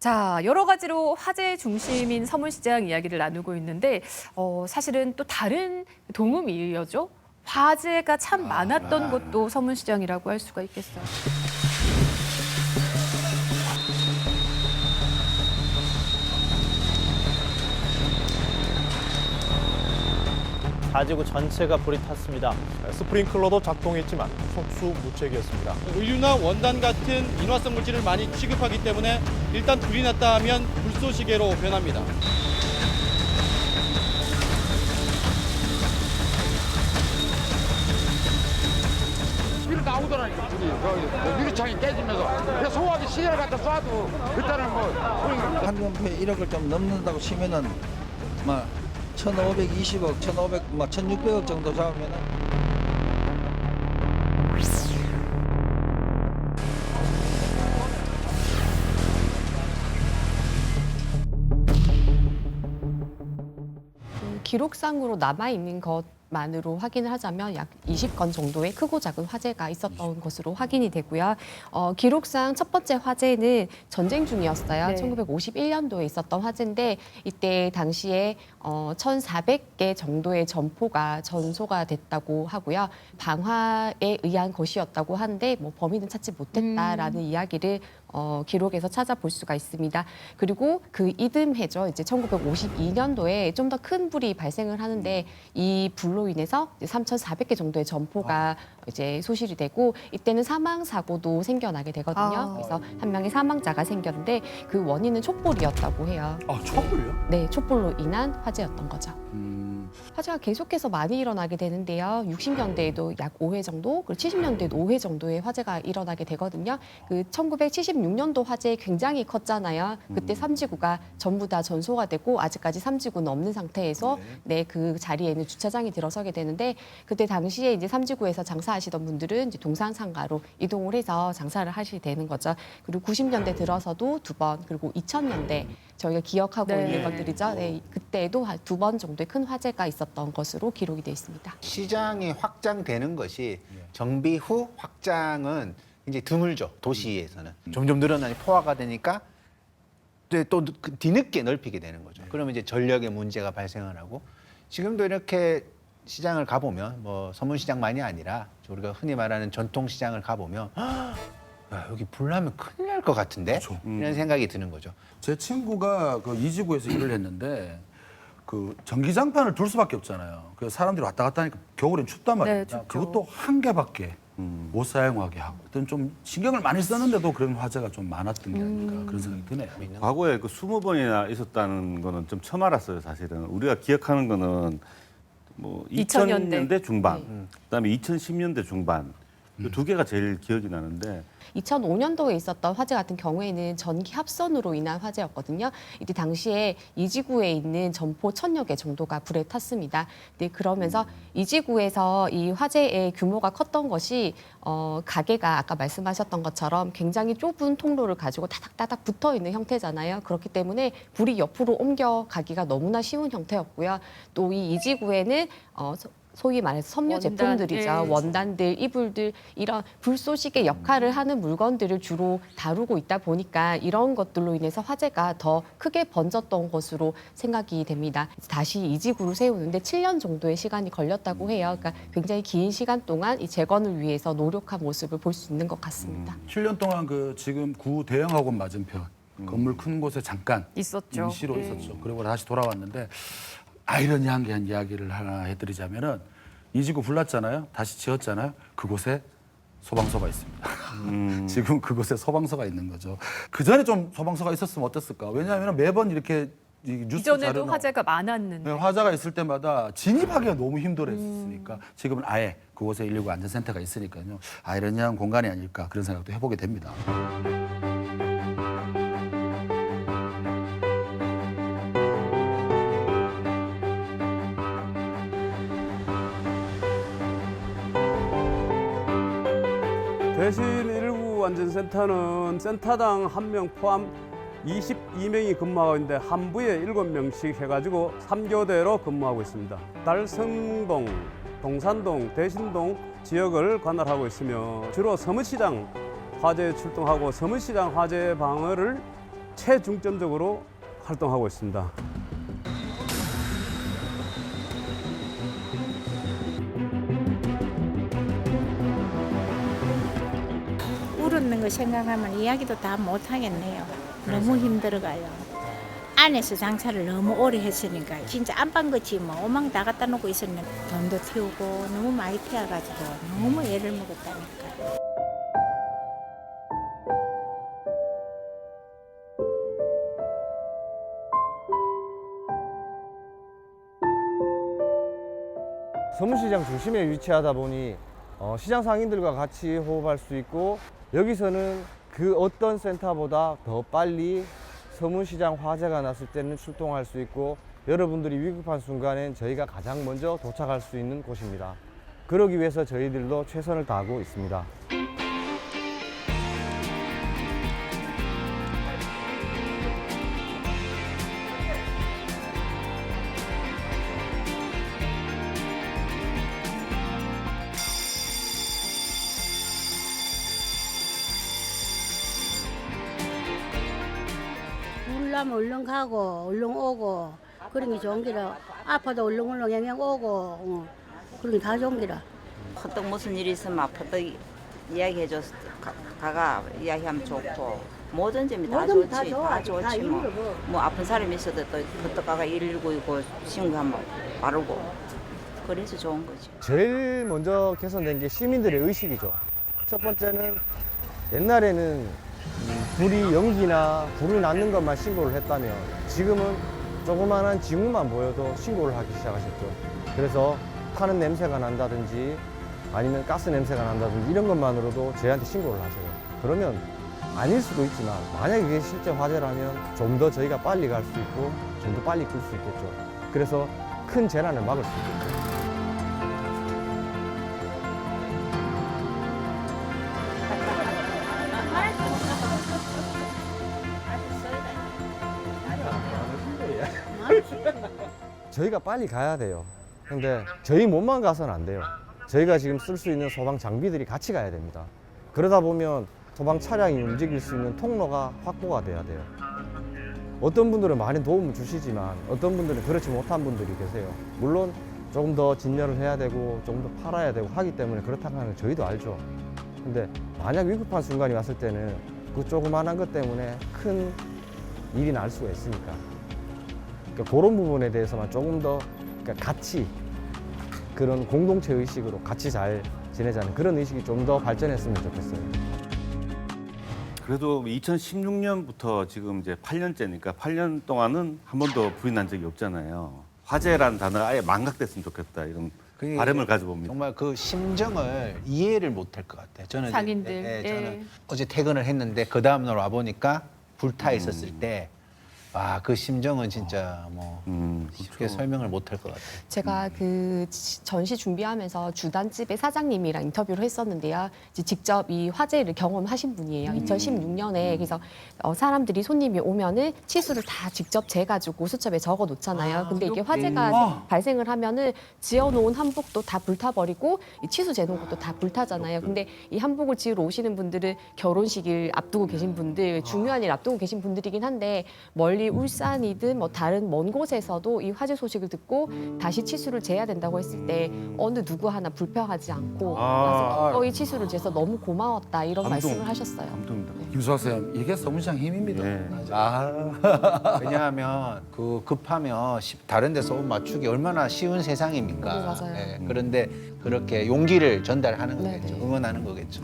자, 여러 가지로 화제 중심인 서문시장 이야기를 나누고 있는데 사실은 또 다른 동음이 이어져 화제가 참 많았던 곳도 서문시장이라고 할 수가 있겠어요. 가지구 전체가 불이 탔습니다. 스프링클러도 작동했지만 속수무책이었습니다. 의류나 원단 같은 인화성 물질을 많이 취급하기 때문에 일단 불이 났다 하면 불쏘시개로 변합니다. 불이 나오더라니까 불이 유리창이 깨지면서 그래서 소화기 시계를 갖다 쏴도 일단은 뭐 한경표에 1억을 좀 넘는다고 치면은 막 1,520억, 1,500, 막 1,600억 정도 잡으면은 기록상으로 남아있는 것만으로 확인을 하자면 약 20건 정도의 크고 작은 화재가 있었던 것으로 확인이 되고요. 기록상 첫 번째 화재는 전쟁 중이었어요. 네. 1951년도에 있었던 화재인데 이때 당시에 1,400개 정도의 점포가 전소가 됐다고 하고요. 방화에 의한 것이었다고 하는데 뭐 범인은 찾지 못했다라는 이야기를 기록에서 찾아볼 수가 있습니다. 그리고 그 이듬해죠. 이제 1952년도에 좀 더 큰 불이 발생을 하는데 이 불로 인해서 3,400개 정도의 점포가 이제 소실이 되고 이때는 사망 사고도 생겨나게 되거든요. 그래서 한 명의 사망자가 생겼는데 그 원인은 촛불이었다고 해요. 아, 촛불이요? 네, 촛불로 인한 화재였던 거죠. 화재가 계속해서 많이 일어나게 되는데요. 60년대에도 약 5회 정도, 그리고 70년대에도 5회 정도의 화재가 일어나게 되거든요. 그 1976년도 화재 굉장히 컸잖아요. 그때 삼지구가 전부 다 전소가 되고 아직까지 삼지구는 없는 상태에서 그 자리에는 주차장이 들어서게 되는데 그때 당시에 이제 삼지구에서 장사하시던 분들은 이제 동산상가로 이동을 해서 장사를 하시게 되는 거죠. 그리고 90년대 들어서도 2번, 그리고 2000년대 저희가 기억하고 네. 있는 것들이죠. 네, 그때도 한 2번 정도의 큰 화재가 있었던 것으로 기록이 되어 있습니다. 시장이 확장되는 것이 정비 후 확장은 이제 드물죠. 도시에서는 점점 늘어나니 포화가 되니까 또 뒤늦게 넓히게 되는 거죠. 그러면 이제 전력의 문제가 발생을 하고 지금도 이렇게 시장을 가보면 뭐 서문시장만이 아니라 우리가 흔히 말하는 전통시장을 가보면 야, 여기 불나면 큰일 날 것 같은데 이런 생각이 드는 거죠. 제 친구가 그 이지구에서 일을 했는데 그 전기장판을 둘 수밖에 없잖아요. 그 사람들이 왔다 갔다 하니까 겨울엔 춥단 말이에요. 네, 춥죠. 그것도 한 개밖에 못 사용하게 하고. 그때 좀 신경을 많이 썼는데도 그런 화재가 좀 많았던 게 아닐까 그런 생각이 드네요. 과거에 그 20번이나 있었다는 거는 좀 처음 알았어요, 사실은. 우리가 기억하는 거는 뭐 2000년대 중반, 그다음에 2010년대 중반. 이 두 개가 제일 기억이 나는데 2005년도에 있었던 화재 같은 경우에는 전기 합선으로 인한 화재였거든요. 이때 당시에 이지구에 있는 점포 1,000여 개 정도가 불에 탔습니다. 네, 그러면서 이지구에서 이 화재의 규모가 컸던 것이 가게가 아까 말씀하셨던 것처럼 굉장히 좁은 통로를 가지고 다닥다닥 붙어 있는 형태잖아요. 그렇기 때문에 불이 옆으로 옮겨가기가 너무나 쉬운 형태였고요. 또 이 이지구에는 소위 말해서 섬유 원단, 제품들이죠. 예. 원단들, 이불들 이런 불쏘시개 역할을 하는 물건들을 주로 다루고 있다 보니까 이런 것들로 인해서 화재가 더 크게 번졌던 것으로 생각이 됩니다. 다시 이지구를 세우는데 7년 정도의 시간이 걸렸다고 해요. 그러니까 굉장히 긴 시간 동안 이 재건을 위해서 노력한 모습을 볼 수 있는 것 같습니다. 7년 동안 그 지금 구 대형학원 맞은편 건물 큰 곳에 잠깐 있었죠. 임시로 있었죠. 그리고 다시 돌아왔는데 아이러니한 이야기를 하나 해드리자면은 이지구 불났잖아요. 다시 지었잖아요. 그곳에 소방서가 있습니다. 지금 그곳에 소방서가 있는 거죠. 그 전에 좀 소방서가 있었으면 어땠을까? 왜냐하면 매번 이렇게 이 뉴스 이전에도 자료나 화재가 많았는데. 화재가 있을 때마다 진입하기가 너무 힘들었으니까 지금은 아예 그곳에 119 안전센터가 있으니까요. 아이러니한 공간이 아닐까 그런 생각도 해보게 됩니다. 대신 119 안전센터는 센터당 1명 포함 22명이 근무하고 있는데 한 부에 7명씩 해가지고 3교대로 근무하고 있습니다. 달성동, 동산동, 대신동 지역을 관할하고 있으며 주로 서문시장 화재에 출동하고 서문시장 화재 방어를 최중점적으로 활동하고 있습니다. 울었는 거 생각하면 이야기도 다 못하겠네요. 너무 힘들어가요. 안에서 장사를 너무 오래 했으니까 진짜 안방같이 뭐 오망 다 갖다 놓고 있었는데 돈도 튀우고 너무 많이 튀어가지고 너무 애를 먹었다니까. 서문시장 중심에 위치하다 보니 시장 상인들과 같이 호흡할 수 있고 여기서는 그 어떤 센터보다 더 빨리 서문시장 화재가 났을 때는 출동할 수 있고 여러분들이 위급한 순간엔 저희가 가장 먼저 도착할 수 있는 곳입니다. 그러기 위해서 저희들도 최선을 다하고 있습니다. 울라면 얼른 가고 얼른 오고 그런 게 좋은 기라. 아파도 얼른 영양 오고 그런 게 다 좋은 기라. 헛떡 무슨 일이 있으면 아파도 이야기해줘서 가가 이야기하면 좋고 모든 점이 다 좋지. 다 좋지 뭐 아픈 사람이 있어도 또 헛떡 가가 119이고 신고하면 빠르고 그래서 좋은 거지. 제일 먼저 개선된 게 시민들의 의식이죠. 첫 번째는 옛날에는 불이 연기나 불이 나는 것만 신고를 했다면 지금은 조그마한 징후만 보여도 신고를 하기 시작하셨죠. 그래서 타는 냄새가 난다든지 아니면 가스 냄새가 난다든지 이런 것만으로도 저희한테 신고를 하세요. 그러면 아닐 수도 있지만 만약에 이게 실제 화재라면 좀 더 저희가 빨리 갈 수 있고 좀 더 빨리 끌 수 있겠죠. 그래서 큰 재난을 막을 수 있겠죠. 저희가 빨리 가야 돼요. 근데 저희 몸만 가서는 안 돼요. 저희가 지금 쓸 수 있는 소방 장비들이 같이 가야 됩니다. 그러다 보면 소방 차량이 움직일 수 있는 통로가 확보가 돼야 돼요. 어떤 분들은 많이 도움을 주시지만 어떤 분들은 그렇지 못한 분들이 계세요. 물론 조금 더 진열을 해야 되고 조금 더 팔아야 되고 하기 때문에 그렇다는 걸 저희도 알죠. 근데 만약 위급한 순간이 왔을 때는 그 조그만한 것 때문에 큰 일이 날 수가 있으니까 그러니까 그런 부분에 대해서만 조금 더 그러니까 같이 그런 공동체 의식으로 같이 잘 지내자는 그런 의식이 좀 더 발전했으면 좋겠어요. 그래도 2016년부터 지금 이제 8년째니까 8년 동안은 한 번도 불이 난 적이 없잖아요. 화재라는 단어가 아예 망각됐으면 좋겠다 이런 바람을 가져봅니다. 정말 그 심정을 이해를 못할 것 같아요. 저는 상인들. 저는 어제 퇴근을 했는데 그 다음 날 와 보니까 불타 있었을 때. 와, 그 심정은 진짜 뭐 쉽게 설명을 못할 것 같아요. 제가 그 전시 준비하면서 주단집의 사장님이랑 인터뷰를 했었는데요. 이제 직접 이 화재를 경험하신 분이에요. 2016년에 그래서 사람들이 손님이 오면은 치수를 다 직접 재가지고 수첩에 적어 놓잖아요. 근데 이게 화재가 발생을 하면은 지어놓은 한복도 다 불타버리고 이 치수 재놓은 것도 다 불타잖아요. 근데 이 한복을 지으러 오시는 분들은 결혼식을 앞두고 계신 분들, 중요한 일 앞두고 계신 분들이긴 한데 멀리 울산이든 뭐 다른 먼 곳에서도 이 화재 소식을 듣고 다시 치수를 재야 된다고 했을 때 어느 누구 하나 불평하지 않고 와서 거의 치수를 재서 너무 고마웠다 이런 말씀을 하셨어요. 김수학 선생님, 이게 서문시장 힘입니다. 왜냐하면 그 급하면 다른 데서 옷 맞추기 얼마나 쉬운 세상입니까? 맞아요. 그런데 그렇게 용기를 전달하는 거겠죠. 응원하는 거겠죠.